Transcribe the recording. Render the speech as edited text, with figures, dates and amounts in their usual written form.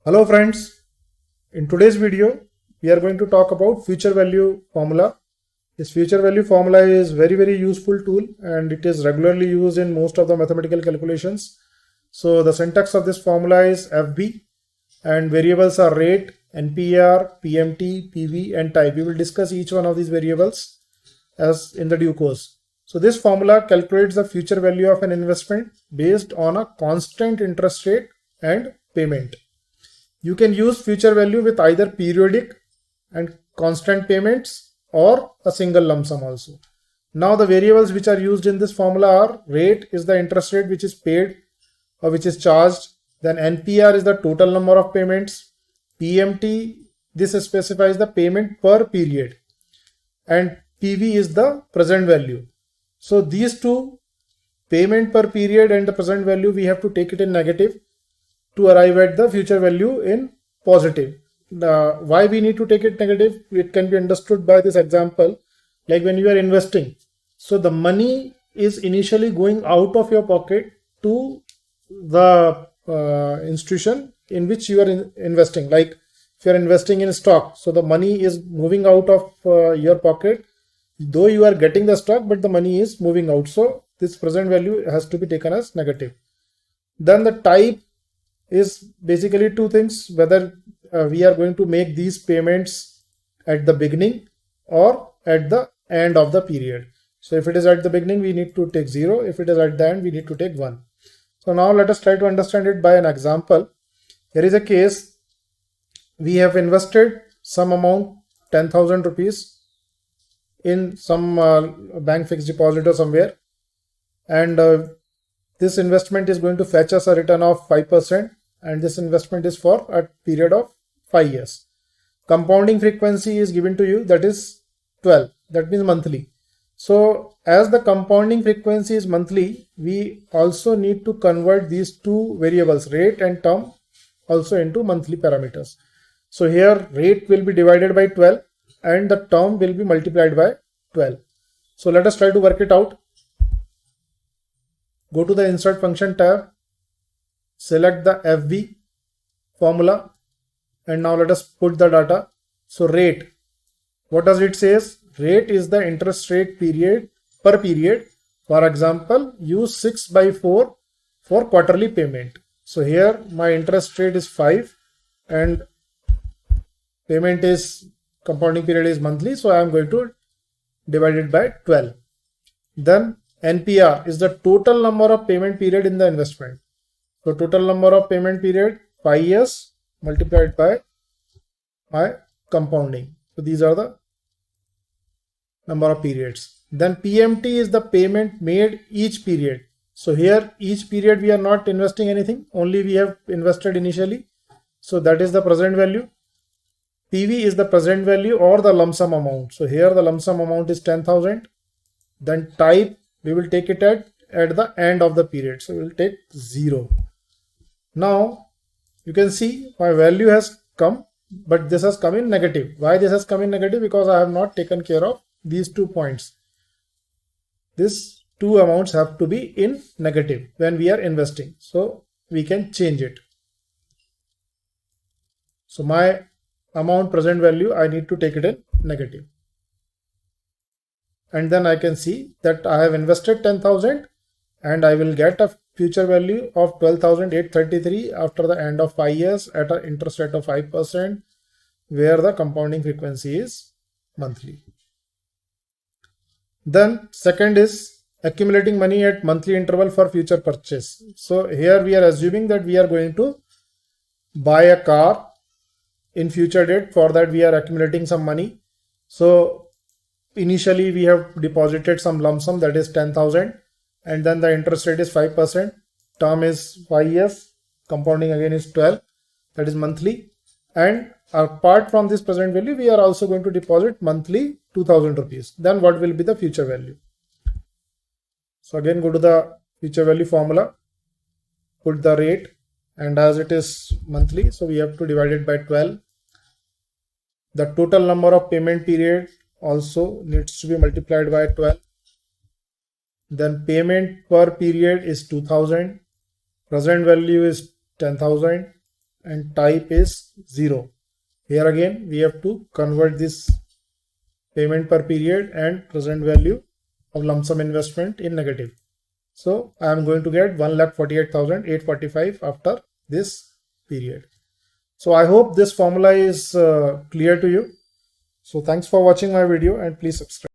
Hello friends, in today's video we are going to talk about future value formula. This future value formula is very useful tool and it is regularly used in most of the mathematical calculations. So the syntax of this formula is FB and variables are rate, NPR, PMT, PV and type. We will discuss each one of these variables as in the due course. So this formula calculates the future value of an investment based on a constant interest rate and payment. You can use future value with either periodic and constant payments or a single lump sum also. Now the variables which are used in this formula are rate is the interest rate which is paid or which is charged. Then NPR is the total number of payments. PMT, this specifies the payment per period. And PV is the present value. So these two, payment per period and the present value, we have to take it in negative to arrive at the future value in positive. Why we need to take it negative? It can be understood by this example, like when you are investing. So the money is initially going out of your pocket to the institution in which you are investing. Like if you are investing in stock, so the money is moving out of your pocket, though you are getting the stock, but the money is moving out. So this present value has to be taken as negative. Then the type is basically two things, whether we are going to make these payments at the beginning or at the end of the period. So if it is at the beginning, we need to take 0. If it is at the end, we need to take 1. So now let us try to understand it by an example. Here is a case. We have invested some amount, 10,000 rupees in some bank fixed deposit or somewhere, and this investment is going to fetch us a return of 5%, and this investment is for a period of 5 years. Compounding frequency is given to you, that is 12, that means monthly. So as the compounding frequency is monthly, we also need to convert these two variables, rate and term, also into monthly parameters. So here rate will be divided by 12 and the term will be multiplied by 12. So let us try to work it out. Go to the insert function tab, select the FB formula, and now let us put the data. So rate, what does it says? Rate is the interest rate period per period. For example, use 6/4 for quarterly payment. So here my interest rate is 5 and payment is, compounding period is monthly, so I am going to divide it by 12. Then NPR is the total number of payment period in the investment. So total number of payment period 5 years multiplied by my compounding. So these are the number of periods. Then PMT is the payment made each period. So here each period we are not investing anything, only we have invested initially. So that is the present value. PV is the present value or the lump sum amount. So here the lump sum amount is 10,000. Then type, we will take it at the end of the period. So we will take 0. Now you can see my value has come, but this has come in negative. Why this has come in negative? Because I have not taken care of these 2 points. These 2 amounts have to be in negative when we are investing. So we can change it. So my amount present value, I need to take it in negative. And then I can see that I have invested 10,000 and I will get a future value of 12,833 after the end of 5 years at an interest rate of 5%, where the compounding frequency is monthly. Then second is accumulating money at monthly interval for future purchase. So here we are assuming that we are going to buy a car in future date. For that we are accumulating some money. So initially we have deposited some lump sum, that is 10,000, and then the interest rate is 5%, term is 5 years, compounding again is 12, that is monthly. And apart from this present value, we are also going to deposit monthly 2,000 rupees. Then what will be the future value? So again go to the future value formula, put the rate, and as it is monthly, so we have to divide it by 12. The total number of payment period also needs to be multiplied by 12. Then payment per period is 2000, present value is 10,000, and type is 0. Here again we have to convert this payment per period and present value of lump sum investment in negative. So I am going to get 1,48,845 after this period. So I hope this formula is clear to you. So thanks for watching my video and please subscribe.